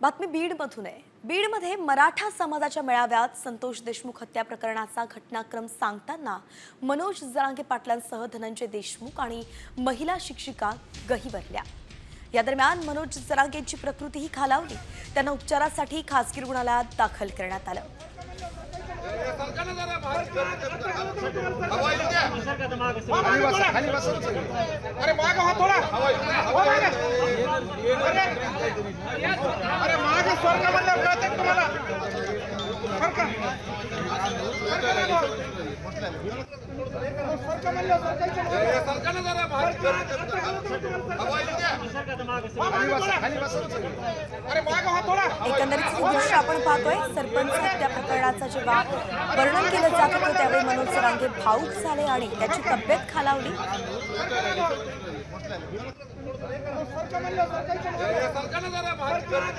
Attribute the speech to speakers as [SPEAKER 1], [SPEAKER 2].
[SPEAKER 1] बातमी बीडमधून आहे। बीडमध्ये मराठा समाजाच्या मेळाव्यात संतोष देशमुख हत्या प्रकरणाचा घटनाक्रम सांगताना मनोज जरांगे पाटलांसह धनंजय देशमुख आणि महिला शिक्षिका गहिवरल्या। या दरम्यान मनोज जरांगेंची प्रकृतीही खालावली, त्यांना उपचारासाठी खासगी रुग्णालयात दाखल करण्यात आलं। एकंदरीत दृश्य आपण पाहतोय। सरपंच हत्या प्रकरणाचा जेव्हा वर्णन केलं जात होतं त्यावेळी मनोज जरांगे भावूक झाले आणि त्याची तब्येत खालावली।